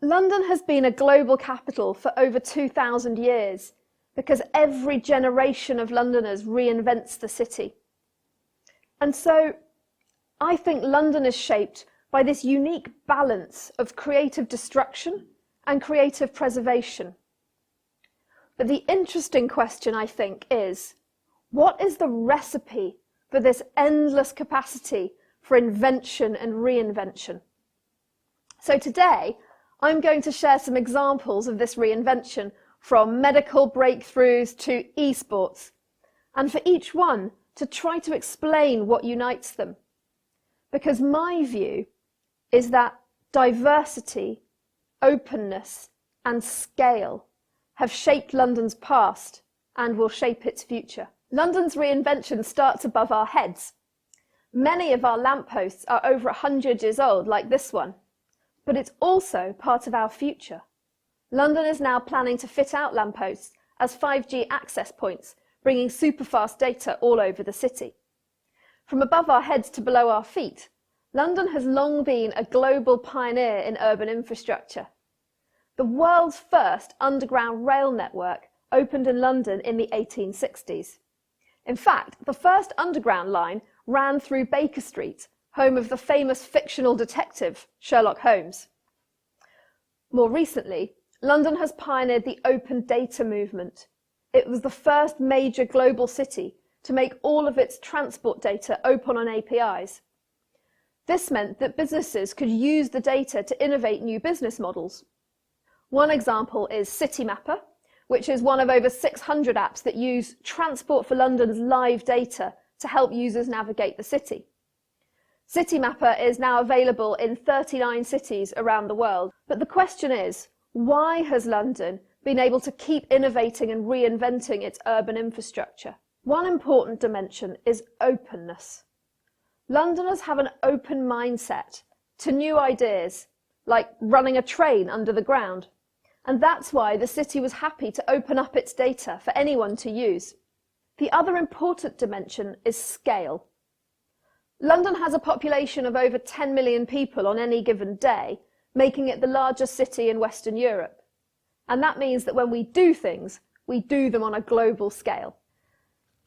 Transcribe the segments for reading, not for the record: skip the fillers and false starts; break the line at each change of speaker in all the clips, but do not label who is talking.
London has been a global capital for over 2,000 years because every generation of Londoners reinvents the city. And so I think London is shaped by this unique balance of creative destruction and creative preservation. But the interesting question, I think, is what is the recipe for this endless capacity for invention and reinvention? So today, I'm going to share some examples of this reinvention from medical breakthroughs to esports, and for each one to try to explain what unites them. Because my view is that diversity, openness, and scale have shaped London's past and will shape its future. London's reinvention starts above our heads. Many of our lampposts are over 100 years old, like this one. But it's also part of our future. London is now planning to fit out lampposts as 5G access points, bringing super-fast data all over the city. From above our heads to below our feet, London has long been a global pioneer in urban infrastructure. The world's first underground rail network opened in London in the 1860s. In fact, the first underground line ran through Baker Street, home of the famous fictional detective Sherlock Holmes. More recently, London has pioneered the open data movement. It was the first major global city to make all of its transport data open on APIs. This meant that businesses could use the data to innovate new business models. One example is Citymapper, which is one of over 600 apps that use Transport for London's live data to help users navigate the city. Citymapper is now available in 39 cities around the world. But the question is, why has London been able to keep innovating and reinventing its urban infrastructure? One important dimension is openness. Londoners have an open mindset to new ideas, like running a train under the ground. And that's why the city was happy to open up its data for anyone to use. The other important dimension is scale. London has a population of over 10 million people on any given day, making it the largest city in Western Europe. And that means that when we do things, we do them on a global scale.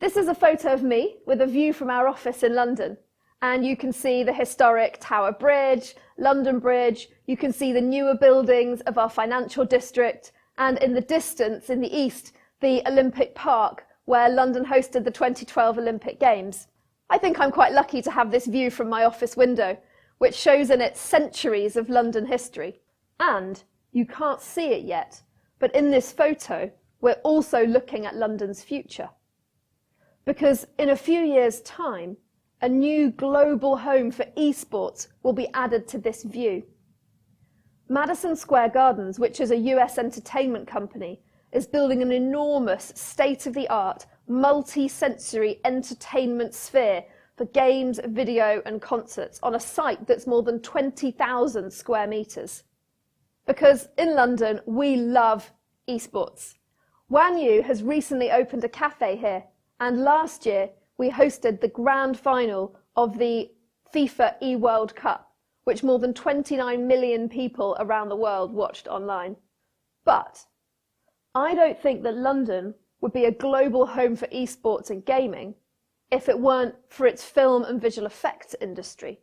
This is a photo of me with a view from our office in London. And you can see the historic Tower Bridge, London Bridge, you can see the newer buildings of our financial district, and in the distance, in the east, the Olympic Park, where London hosted the 2012 Olympic Games. I think I'm quite lucky to have this view from my office window, which shows in it centuries of London history. And you can't see it yet, but in this photo, we're also looking at London's future. Because in a few years' time, a new global home for esports will be added to this view. Madison Square Gardens, which is a US entertainment company, is building an enormous state-of-the-art multi-sensory entertainment sphere for games, video and concerts on a site that's more than 20,000 square metres. Because in London, we love esports. Wan Yu has recently opened a cafe here, and last year we hosted the grand final of the FIFA eWorld Cup, which more than 29 million people around the world watched online. But I don't think that London would be a global home for esports and gaming if it weren't for its film and visual effects industry.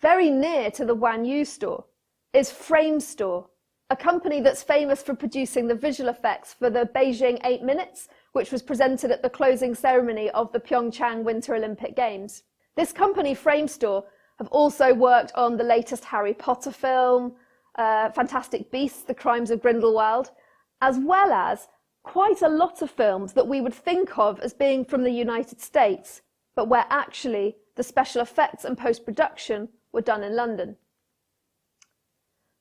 Very near to the Wan Yu store is Frame Store, a company that's famous for producing the visual effects for the Beijing 8 Minutes, which was presented at the closing ceremony of the Pyeongchang Winter Olympic Games. This company, Frame Store, have also worked on the latest Harry Potter film, Fantastic Beasts, The Crimes of Grindelwald, as well as quite a lot of films that we would think of as being from the United States, but where actually the special effects and post-production were done in London.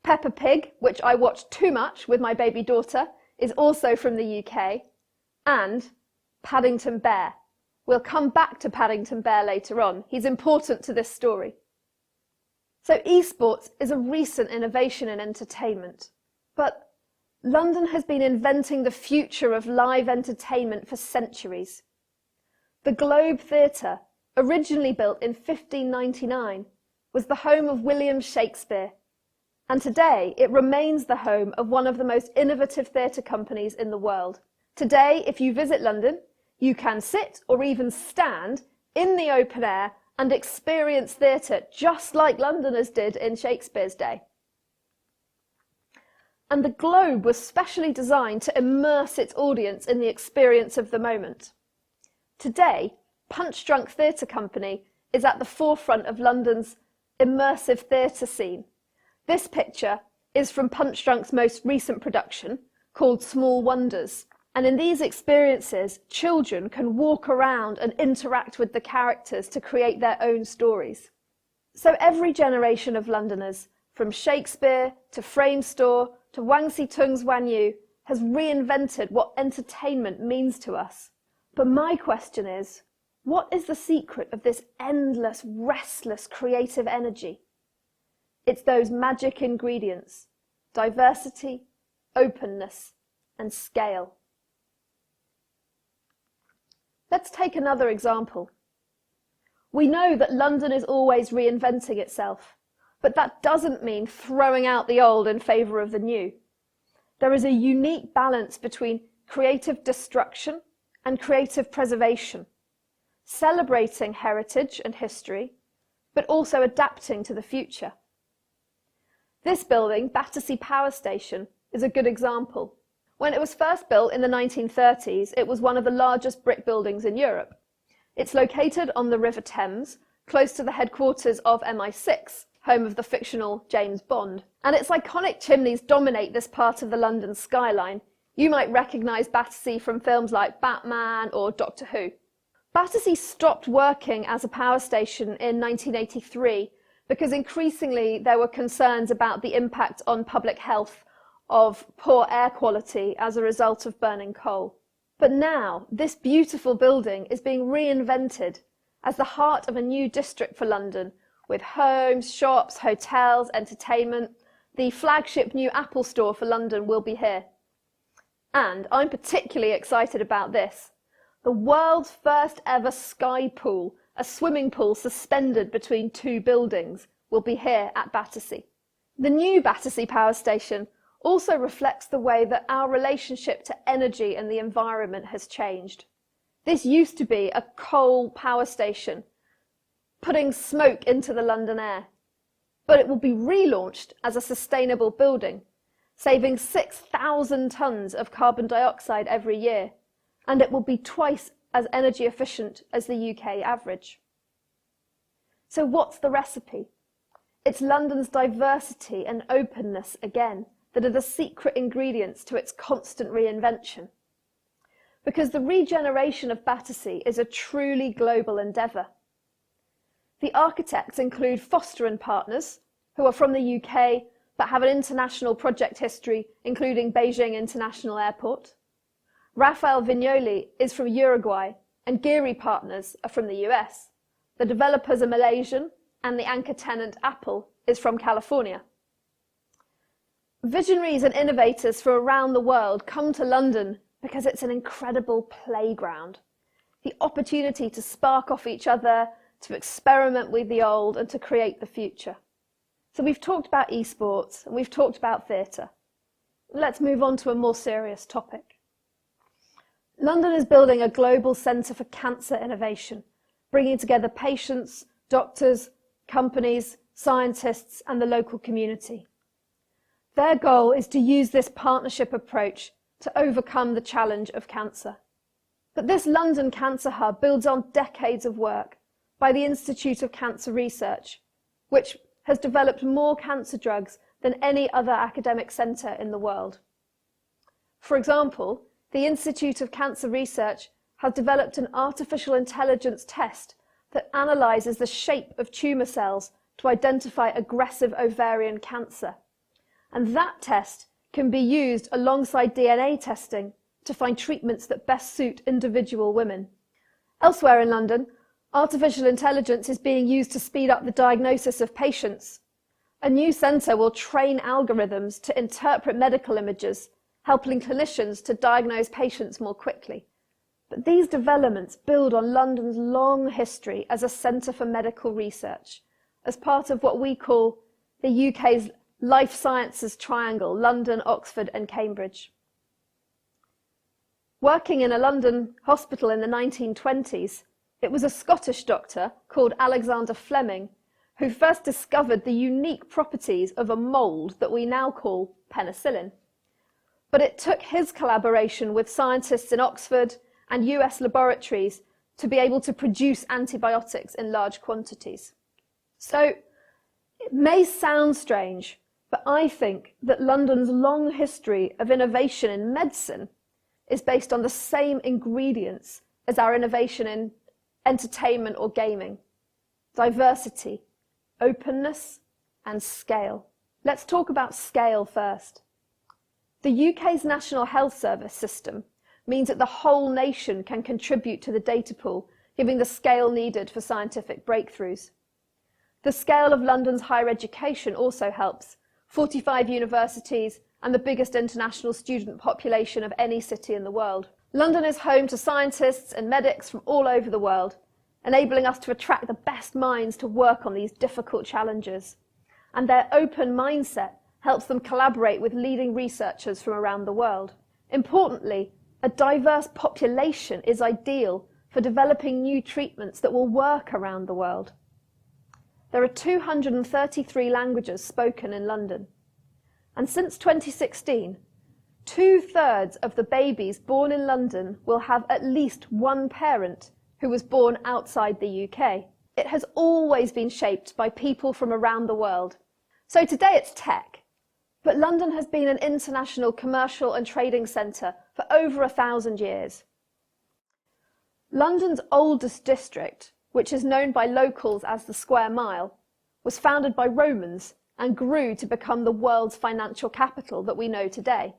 Peppa Pig, which I watched too much with my baby daughter, is also from the UK, and Paddington Bear. We'll come back to Paddington Bear later on. He's important to this story. So esports is a recent innovation in entertainment, but London has been inventing the future of live entertainment for centuries. The Globe Theatre, originally built in 1599, was the home of William Shakespeare, And today it remains the home of one of the most innovative theatre companies in the world. Today, if you visit London, you can sit or even stand in the open air and experience theatre just like Londoners did in Shakespeare's day. And the Globe was specially designed to immerse its audience in the experience of the moment. Today, Punch Drunk Theatre Company is at the forefront of London's immersive theatre scene. This picture is from Punch Drunk's most recent production called Small Wonders. And in these experiences, children can walk around and interact with the characters to create their own stories. So every generation of Londoners, from Shakespeare to Framestore to Wang Xitung's Wan Yu, has reinvented what entertainment means to us. But my question is, what is the secret of this endless, restless, creative energy? It's those magic ingredients: diversity, openness, and scale. Let's take another example. We know that London is always reinventing itself, but that doesn't mean throwing out the old in favour of the new. There is a unique balance between creative destruction and creative preservation, celebrating heritage and history, but also adapting to the future. This building, Battersea Power Station, is a good example. When it was first built in the 1930s, it was one of the largest brick buildings in Europe. It's located on the River Thames, close to the headquarters of MI6, home of the fictional James Bond. And its iconic chimneys dominate this part of the London skyline. You might recognise Battersea from films like Batman or Doctor Who. Battersea stopped working as a power station in 1983 because increasingly there were concerns about the impact on public health of poor air quality as a result of burning coal. But now, this beautiful building is being reinvented as the heart of a new district for London, with homes, shops, hotels, entertainment. The flagship new Apple store for London will be here. And I'm particularly excited about this. The world's first ever sky pool, a swimming pool suspended between two buildings, will be here at Battersea. The new Battersea Power Station also reflects the way that our relationship to energy and the environment has changed. This used to be a coal power station, putting smoke into the London air, but it will be relaunched as a sustainable building, saving 6,000 tonnes of carbon dioxide every year, and it will be twice as energy efficient as the UK average. So what's the recipe? It's London's diversity and openness again that are the secret ingredients to its constant reinvention. Because the regeneration of Battersea is a truly global endeavour. The architects include Foster&Partners, who are from the UK but have an international project history, including Beijing International Airport. Rafael Vignoli is from Uruguay, and Geary Partners are from the US. The developers are Malaysian, and the anchor tenant, Apple, is from California. Visionaries and innovators from around the world come to London because it's an incredible playground. The opportunity to spark off each other, to experiment with the old, and to create the future. So we've talked about esports and we've talked about theatre. Let's move on to a more serious topic. London is building a global centre for cancer innovation, bringing together patients, doctors, companies, scientists, and the local community. Their goal is to use this partnership approach to overcome the challenge of cancer. But this London Cancer Hub builds on decades of work by the Institute of Cancer Research, which has developed more cancer drugs than any other academic centre in the world. For example, the Institute of Cancer Research has developed an artificial intelligence test that analyses the shape of tumour cells to identify aggressive ovarian cancer. And that test can be used alongside DNA testing to find treatments that best suit individual women. Elsewhere in London, artificial intelligence is being used to speed up the diagnosis of patients. A new centre will train algorithms to interpret medical images, helping clinicians to diagnose patients more quickly. But these developments build on London's long history as a centre for medical research, as part of what we call the UK's life sciences triangle, London, Oxford and Cambridge. Working in a London hospital in the 1920s, it was a Scottish doctor called Alexander Fleming who first discovered the unique properties of a mould that we now call penicillin. But it took his collaboration with scientists in Oxford and US laboratories to be able to produce antibiotics in large quantities. So it may sound strange, but I think that London's long history of innovation in medicine is based on the same ingredients as our innovation in entertainment or gaming: diversity, openness, and scale. Let's talk about scale first. The UK's National Health Service system means that the whole nation can contribute to the data pool, giving the scale needed for scientific breakthroughs. The scale of London's higher education also helps: 45 universities and the biggest international student population of any city in the world. London is home to scientists and medics from all over the world, enabling us to attract the best minds to work on these difficult challenges. And their open mindset helps them collaborate with leading researchers from around the world. Importantly, a diverse population is ideal for developing new treatments that will work around the world. There are 233 languages spoken in London. And since 2016, 2/3 of the babies born in London will have at least one parent who was born outside the UK. It has always been shaped by people from around the world. So today it's tech, but London has been an international commercial and trading centre for over 1,000 years. London's oldest district, which is known by locals as the Square Mile, was founded by Romans and grew to become the world's financial capital that we know today.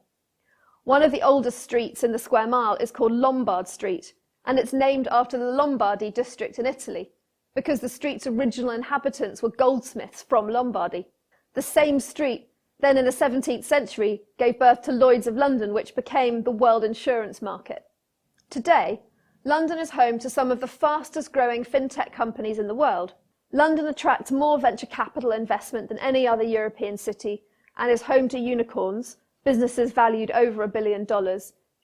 One of the oldest streets in the Square Mile is called Lombard Street, and it's named after the Lombardy district in Italy, because the street's original inhabitants were goldsmiths from Lombardy. The same street then in the 17th century gave birth to Lloyd's of London, which became the world insurance market. Today, London is home to some of the fastest growing fintech companies in the world. London attracts more venture capital investment than any other European city and is home to unicorns, businesses valued over $1 billion,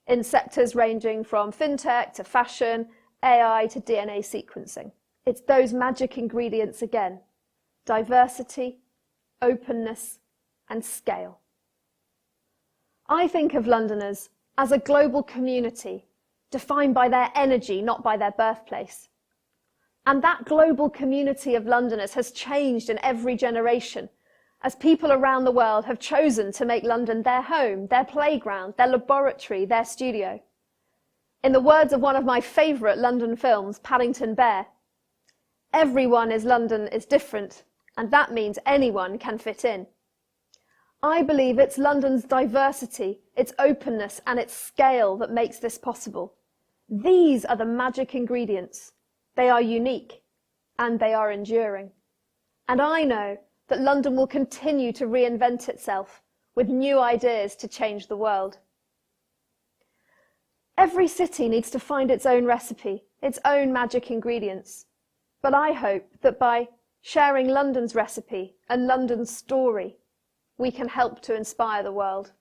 in sectors ranging from fintech to fashion, AI to DNA sequencing. It's those magic ingredients again: diversity, openness, and scale. I think of Londoners as a global community defined by their energy, not by their birthplace. And that global community of Londoners has changed in every generation as people around the world have chosen to make London their home, their playground, their laboratory, their studio. In the words of one of my favourite London films, Paddington Bear, everyone is London is different, and that means anyone can fit in. I believe it's London's diversity, its openness and its scale that makes this possible. These are the magic ingredients. They are unique and they are enduring. And I know that London will continue to reinvent itself with new ideas to change the world. Every city needs to find its own recipe, its own magic ingredients. But I hope that by sharing London's recipe and London's story, we can help to inspire the world.